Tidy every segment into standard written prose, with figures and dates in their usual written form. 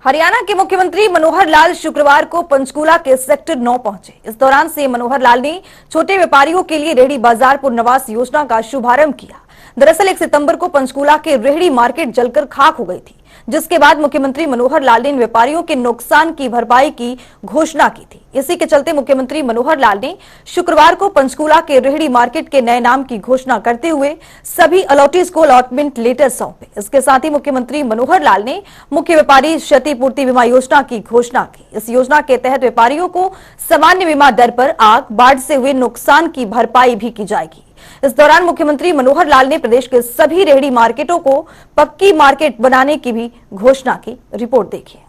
हरियाणा के मुख्यमंत्री मनोहर लाल शुक्रवार को पंचकूला के सेक्टर 9 पहुंचे। इस दौरान सीएम मनोहर लाल ने छोटे व्यापारियों के लिए रेहड़ी बाजार पुनर्वास योजना का शुभारंभ किया। दरअसल 1 सितंबर को पंचकूला के रेहड़ी मार्केट जलकर खाक हो गई थी, जिसके बाद मुख्यमंत्री मनोहर लाल ने इन व्यापारियों के नुकसान की भरपाई की घोषणा की थी। इसी के चलते मुख्यमंत्री मनोहर लाल ने शुक्रवार को पंचकूला के रेहड़ी मार्केट के नए नाम की घोषणा करते हुए सभी अलॉटीज को अलॉटमेंट लेटर सौंपे। इसके साथ ही मुख्यमंत्री मनोहर लाल ने मुख्य व्यापारी क्षतिपूर्ति बीमा योजना की घोषणा की। इस योजना के तहत व्यापारियों को सामान्य बीमा दर पर आग, बाढ़ से हुए नुकसान की भरपाई भी की जाएगी। इस दौरान मुख्यमंत्री मनोहर लाल ने प्रदेश के सभी रेहड़ी मार्केटों को पक्की मार्केट बनाने की भी घोषणा की। रिपोर्ट देखिए।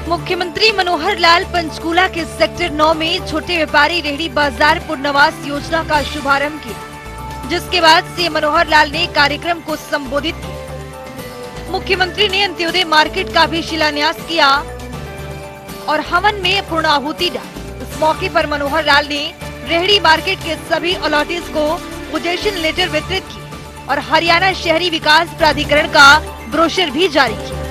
मुख्यमंत्री मनोहर लाल पंचकूला के सेक्टर 9 में छोटे व्यापारी रेहड़ी बाजार पुनर्वास योजना का शुभारंभ किया, जिसके बाद सीएम मनोहर लाल ने कार्यक्रम को संबोधित किया। मुख्यमंत्री ने अंत्योदय मार्केट का भी शिलान्यास किया और हवन में पूर्णाहुति डाली। इस मौके पर मनोहर लाल ने रेहड़ी मार्केट के सभी अलॉटीज को पोजीशन लेटर वितरित किए और हरियाणा शहरी विकास प्राधिकरण का ब्रोशर भी जारी किया।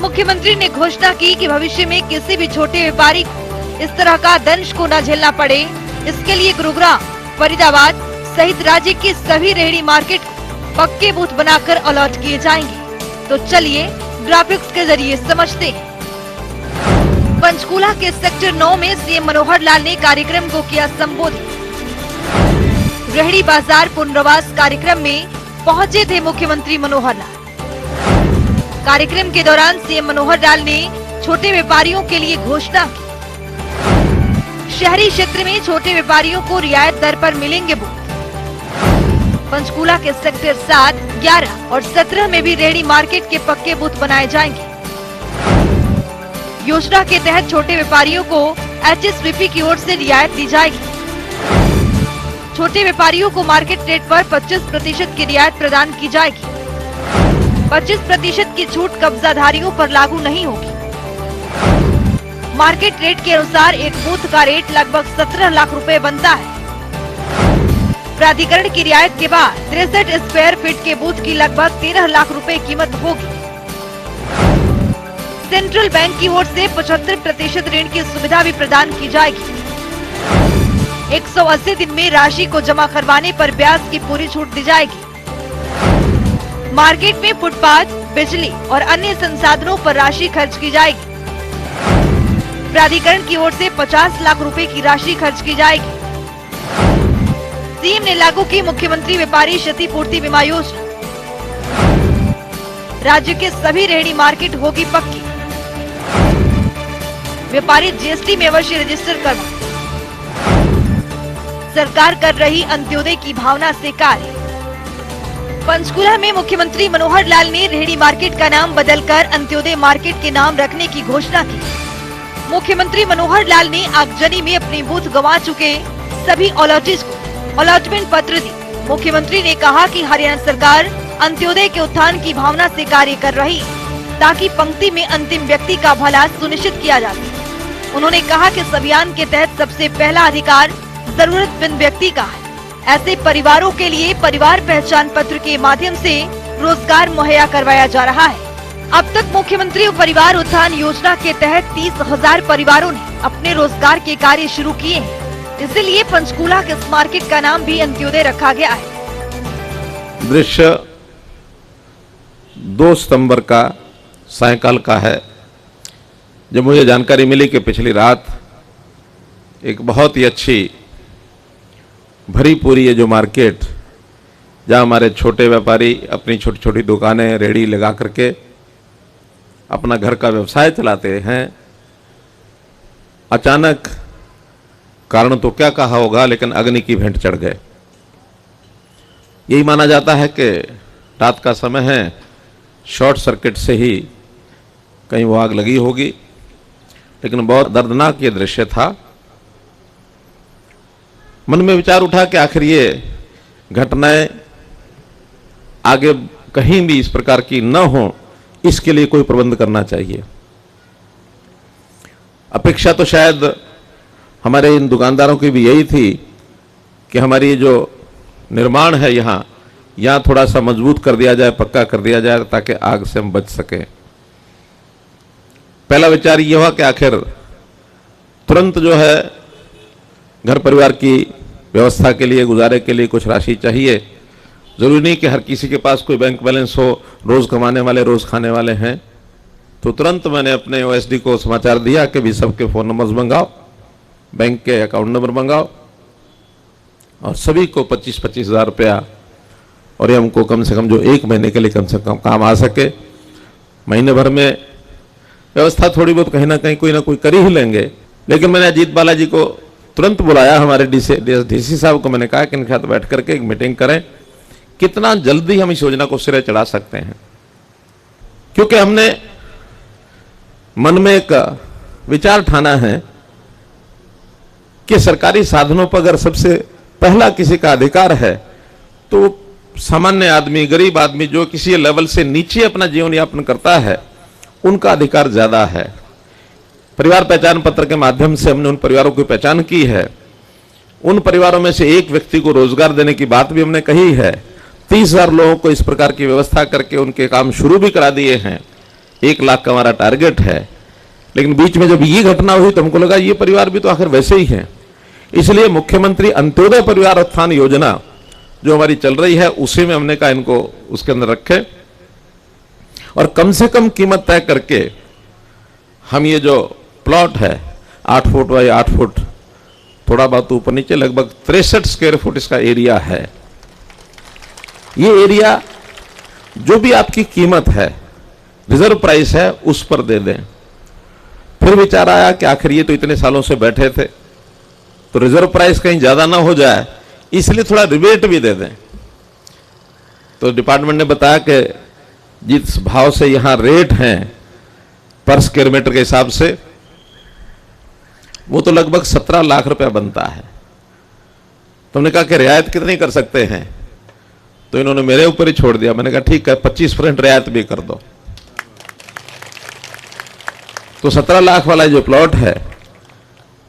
मुख्यमंत्री ने घोषणा की कि भविष्य में किसी भी छोटे व्यापारी को इस तरह का दंश को न झेलना पड़े। इसके लिए गुरुग्राम, फरीदाबाद सहित राज्य के सभी रेहड़ी मार्केट को पक्के बूथ बनाकर अलॉट किए जाएंगे। तो चलिए ग्राफिक्स के जरिए समझते हैं। पंचकूला के सेक्टर 9 में सीएम मनोहर लाल ने कार्यक्रम को किया संबोधित। रेहड़ी बाजार पुनर्वास कार्यक्रम में पहुंचे थे मुख्यमंत्री मनोहर लाल। कार्यक्रम के दौरान सीएम मनोहर लाल ने छोटे व्यापारियों के लिए घोषणा की। शहरी क्षेत्र में छोटे व्यापारियों को रियायत दर पर मिलेंगे बूथ। पंचकूला के सेक्टर 7, 11 और 17 में भी रेहड़ी मार्केट के पक्के बूथ बनाए जाएंगे। योजना के तहत छोटे व्यापारियों को HSVP की ओर से रियायत दी जाएगी। छोटे व्यापारियों को मार्केट रेट पर 25% की रियायत प्रदान की जाएगी। 25% की छूट कब्जाधारियों पर लागू नहीं होगी। मार्केट रेट के अनुसार एक बूथ का रेट लगभग 17 लाख रुपए बनता है। प्राधिकरण की रियायत के बाद 63 स्क्वायर फीट के बूथ की लगभग 13 लाख रुपए कीमत होगी। सेंट्रल बैंक की ओर से 75% ऋण की सुविधा भी प्रदान की जाएगी। 180 दिन में राशि को जमा करवाने पर ब्याज की पूरी छूट दी जाएगी। मार्केट में फुटपाथ, बिजली और अन्य संसाधनों पर राशि खर्च की जाएगी। प्राधिकरण की ओर से 50 लाख रुपए की राशि खर्च की जाएगी। सीएम ने लागू की मुख्यमंत्री व्यापारी क्षतिपूर्ति बीमा योजना। राज्य के सभी रेहड़ी मार्केट होगी पक्की। व्यापारी GST में अवश्य रजिस्टर करवाएं। सरकार कर रही अंत्योदय की भावना से कार्य। पंचकूला में मुख्यमंत्री मनोहर लाल ने रेहड़ी मार्केट का नाम बदलकर अंत्योदय मार्केट के नाम रखने की घोषणा की। मुख्यमंत्री मनोहर लाल ने आगजनी में अपनी बूथ गंवा चुके सभी अलॉटीज को अलॉटमेंट पत्र दी। मुख्यमंत्री ने कहा कि हरियाणा सरकार अंत्योदय के उत्थान की भावना से कार्य कर रही है, ताकि पंक्ति में अंतिम व्यक्ति का भला सुनिश्चित किया जा सके। उन्होंने कहा कि इस अभियान के तहत सबसे पहला अधिकार जरूरतमंद व्यक्ति का है। ऐसे परिवारों के लिए परिवार पहचान पत्र के माध्यम से रोजगार मुहैया करवाया जा रहा है। अब तक मुख्यमंत्री परिवार उत्थान योजना के तहत 30,000 परिवारों ने अपने रोजगार के कार्य शुरू किए हैं। इसीलिए पंचकूला के इस मार्केट का नाम भी अंत्योदय रखा गया है। दृश्य 2 सितंबर का सायंकाल का है, जब मुझे जानकारी मिली कि पिछली रात एक बहुत ही अच्छी भरी पूरी ये जो मार्केट, जहाँ हमारे छोटे व्यापारी अपनी छोटी छोटी दुकानें, रेहड़ी लगा करके अपना घर का व्यवसाय चलाते हैं, अचानक कारण तो क्या कहा होगा, लेकिन अग्नि की भेंट चढ़ गए। यही माना जाता है कि रात का समय है, शॉर्ट सर्किट से ही कहीं वो आग लगी होगी, लेकिन बहुत दर्दनाक ये दृश्य था। मन में विचार उठा कि आखिर ये घटनाएं आगे कहीं भी इस प्रकार की न हो, इसके लिए कोई प्रबंध करना चाहिए। अपेक्षा तो शायद हमारे इन दुकानदारों की भी यही थी कि हमारी जो निर्माण है यहाँ थोड़ा सा मजबूत कर दिया जाए, पक्का कर दिया जाए, ताकि आग से हम बच सकें। पहला विचार ये हुआ कि आखिर तुरंत जो है घर परिवार की व्यवस्था के लिए, गुजारे के लिए कुछ राशि चाहिए। जरूरी नहीं कि हर किसी के पास कोई बैंक बैलेंस हो, रोज कमाने वाले, रोज खाने वाले हैं। तो तुरंत मैंने अपने ओएसडी को समाचार दिया कि भी सबके फ़ोन नंबर्स मंगाओ, बैंक के अकाउंट नंबर मंगाओ, और सभी को 25-25 हज़ार रुपया, और ये हमको कम से कम जो 1 महीने के लिए कम से कम काम आ सके। महीने भर में व्यवस्था थोड़ी बहुत कहीं ना कहीं कोई ना कोई कर ही लेंगे। लेकिन मैंने अजीत बालाजी को तुरंत बुलाया, हमारे डीसी साहब को मैंने कहा कि इनके साथ बैठ करके एक मीटिंग करें, कितना जल्दी हम इस योजना को सिरे चढ़ा सकते हैं। क्योंकि हमने मन में एक विचार ठाना है कि सरकारी साधनों पर अगर सबसे पहला किसी का अधिकार है तो सामान्य आदमी, गरीब आदमी जो किसी लेवल से नीचे अपना जीवन यापन करता है, उनका अधिकार ज्यादा है। परिवार पहचान पत्र के माध्यम से हमने उन परिवारों की पहचान की है। उन परिवारों में से एक व्यक्ति को रोजगार देने की बात भी हमने कही है। 30,000 लोगों को इस प्रकार की व्यवस्था करके उनके काम शुरू भी करा दिए हैं। 1 लाख का हमारा टारगेट है। लेकिन बीच में जब ये घटना हुई तो हमको लगा ये परिवार भी तो आखिर वैसे ही हैं। इसलिए मुख्यमंत्री अंत्योदय परिवार उत्थान योजना जो हमारी चल रही है, उसी में हमने कहा इनको उसके अंदर रखें, और कम से कम कीमत तय करके हम ये जो प्लॉट है 8 फुट बाई 8 फुट, थोड़ा बहुत ऊपर नीचे, लगभग 63 स्क्वायर फुट इसका एरिया है। ये एरिया जो भी आपकी कीमत है, रिजर्व प्राइस है, उस पर दे दें। फिर विचार आया कि आखिर ये तो इतने सालों से बैठे थे, तो रिजर्व प्राइस कहीं ज्यादा ना हो जाए, इसलिए थोड़ा रिबेट भी दे दें। तो डिपार्टमेंट ने बताया कि जिस भाव से यहां रेट हैं पर स्क्वायर मीटर के हिसाब से, वो तो लगभग 17 लाख रुपया बनता है। तो हमने कहा कि रियायत कितनी कर सकते हैं, तो इन्होंने मेरे ऊपर ही छोड़ दिया। मैंने कहा ठीक है, 25% रियायत भी कर दो। तो 17 लाख वाला जो प्लॉट है,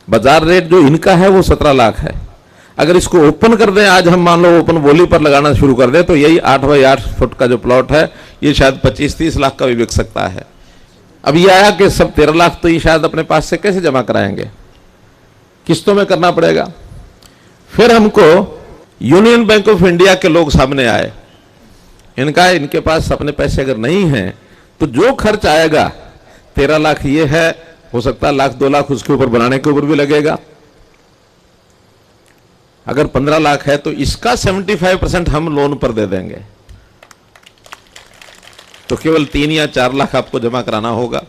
बाजार रेट जो इनका है वो 17 लाख है। अगर इसको ओपन कर दें, आज हम मान लो ओपन बोली पर लगाना शुरू कर दें, तो यही 8 बाई 8 फुट का जो प्लॉट है, ये शायद 25-30 लाख का भी बिक सकता है। अब ये आया कि सब 13 लाख तो ये शायद अपने पास से कैसे जमा कराएंगे, किस्तों में करना पड़ेगा। फिर हमको यूनियन बैंक ऑफ इंडिया के लोग सामने आए। इनके पास अपने पैसे अगर नहीं हैं तो जो खर्च आएगा, 13 लाख ये है, हो सकता है 1-2 लाख उसके ऊपर बनाने के ऊपर भी लगेगा। अगर 15 लाख है तो इसका 75% हम लोन पर दे देंगे, तो केवल 3 या 4 लाख आपको जमा कराना होगा।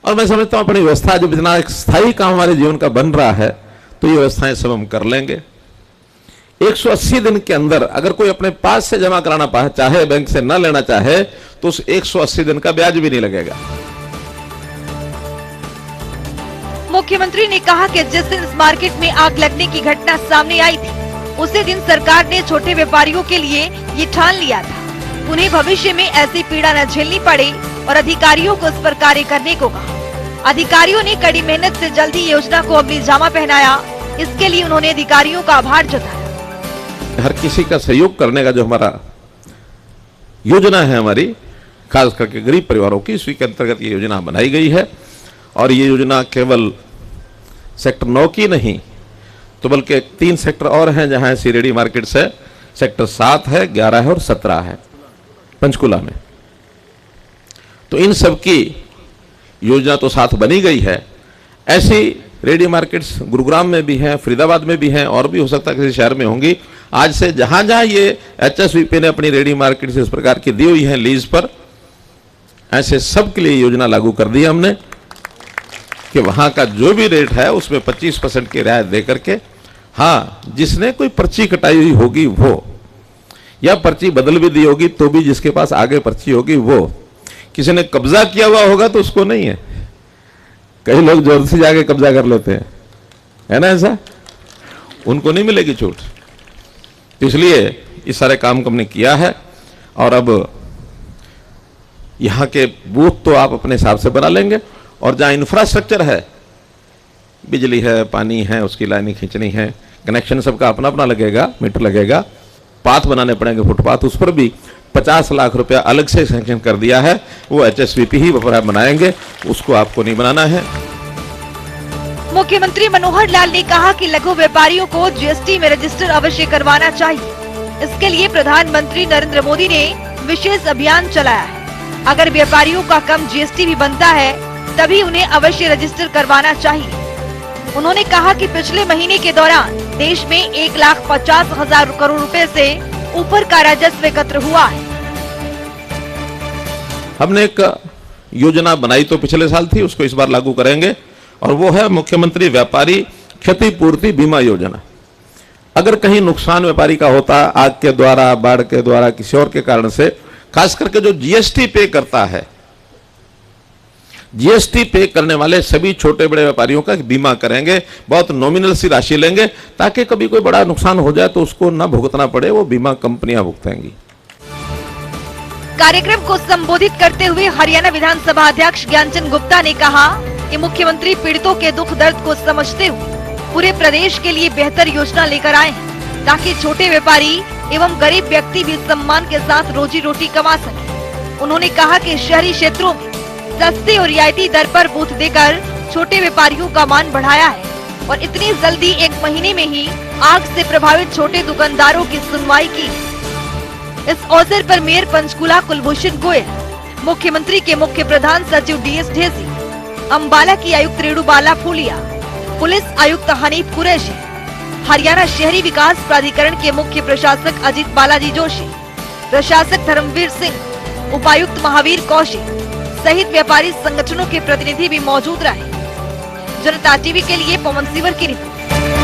और मैं समझता हूं अपनी व्यवस्था जब इतना एक स्थायी काम हमारे जीवन का बन रहा है, तो ये व्यवस्थाएं सब हम कर लेंगे। 180 दिन के अंदर अगर कोई अपने पास से जमा कराना चाहे, बैंक से न लेना चाहे, तो उस 180 दिन का ब्याज भी नहीं लगेगा। मुख्यमंत्री ने कहा कि जिस दिन इस मार्केट में आग लगने की घटना सामने आई थी, उसी दिन सरकार ने छोटे व्यापारियों के लिए ये ठान लिया था, उन्हें भविष्य में ऐसी पीड़ा न झेलनी पड़े, और अधिकारियों को इस पर कार्य करने को कहा। अधिकारियों ने कड़ी मेहनत से जल्दी योजना को अमली जामा पहनाया। इसके लिए उन्होंने अधिकारियों का आभार जताया। हर किसी का सहयोग करने का जो हमारा योजना है, हमारी खास करके गरीब परिवारों की, इसी के अंतर्गत ये योजना बनाई गई है। और ये योजना केवल सेक्टर 9 की नहीं, तो बल्कि 3 सेक्टर और हैं जहां ऐसी रेडी मार्केट्स है। सेक्टर 7 है, 11 है और 17 है पंचकुला में। तो इन सब की योजना तो साथ बनी गई है। ऐसी रेडी मार्केट्स गुरुग्राम में भी हैं, फरीदाबाद में भी हैं, और भी हो सकता है किसी शहर में होंगी। आज से जहां जहां ये HSVP ने अपनी रेडी मार्केट्स इस प्रकार की दी हुई है लीज पर, ऐसे सब के लिए योजना लागू कर दी हमने कि वहां का जो भी रेट है उसमें 25% की रियायत दे करके, हाँ, जिसने कोई पर्ची कटाई हुई होगी वो, या पर्ची बदल भी दी होगी तो भी जिसके पास आगे पर्ची होगी वो, किसी ने कब्जा किया हुआ होगा तो उसको नहीं है। कई लोग जोर से जाके कब्जा कर लेते हैं, है ना, ऐसा, उनको नहीं मिलेगी छूट। तो इसलिए इस सारे काम को हमने किया है। और अब यहां के बूथ तो आप अपने हिसाब से बना लेंगे, और जहां इंफ्रास्ट्रक्चर है, बिजली है, पानी है, उसकी लाइनें खींचनी है, कनेक्शन सबका अपना अपना लगेगा, मीटर लगेगा, पाथ बनाने पड़ेंगे फुटपाथ, उस पर भी 50 लाख रुपया अलग से सैंक्शन कर दिया है। वो HSVP ही बनाएंगे, उसको आपको नहीं बनाना है। मुख्यमंत्री मनोहर लाल ने कहा कि लघु व्यापारियों को GST में रजिस्टर अवश्य करवाना चाहिए। इसके लिए प्रधानमंत्री नरेंद्र मोदी ने विशेष अभियान चलाया है। अगर व्यापारियों का कम GST भी बनता है तभी उन्हें अवश्य रजिस्टर करवाना चाहिए। उन्होंने कहा कि पिछले महीने के दौरान देश में 1,50,000 करोड़ रुपए से ऊपर का राजस्व एकत्र हुआ है। हमने एक योजना बनाई तो पिछले साल थी, उसको इस बार लागू करेंगे, और वो है मुख्यमंत्री व्यापारी क्षतिपूर्ति बीमा योजना। अगर कहीं नुकसान व्यापारी का होता, आग के द्वारा, बाढ़ के द्वारा, किसी और के कारण से, खास करके जो GST पे करता है, GST पे करने वाले सभी छोटे बड़े व्यापारियों का बीमा करेंगे। बहुत नॉमिनल सी राशि लेंगे ताकि कभी कोई बड़ा नुकसान हो जाए तो उसको न भुगतना पड़े, वो बीमा कंपनियां भुगतेंगी। कार्यक्रम को संबोधित करते हुए हरियाणा विधानसभा अध्यक्ष ज्ञानचंद गुप्ता ने कहा कि मुख्यमंत्री पीड़ितों के दुख दर्द को समझते हुए पूरे प्रदेश के लिए बेहतर योजना लेकर आए हैं, ताकि छोटे व्यापारी एवं गरीब व्यक्ति भी सम्मान के साथ रोजी रोटी कमा सके। उन्होंने कहा कि शहरी क्षेत्रों में सस्ती और रियायती दर पर बूथ देकर छोटे व्यापारियों का मान बढ़ाया है और इतनी जल्दी 1 महीने में ही आग से प्रभावित छोटे दुकानदारों की सुनवाई की। इस अवसर पर मेयर पंचकूला कुलभूषण गोयल, मुख्यमंत्री के मुख्य प्रधान सचिव DS ढेसी, अम्बाला की आयुक्त रेणुबाला फूलिया, पुलिस आयुक्त हनीफ कुरैशी, हरियाणा शहरी विकास प्राधिकरण के मुख्य प्रशासक अजित बालाजी जोशी, प्रशासक धर्मवीर सिंह, उपायुक्त महावीर कौशिक सहित व्यापारी संगठनों के प्रतिनिधि भी मौजूद रहे। जनता टीवी के लिए पवन सिवर की रिपोर्ट।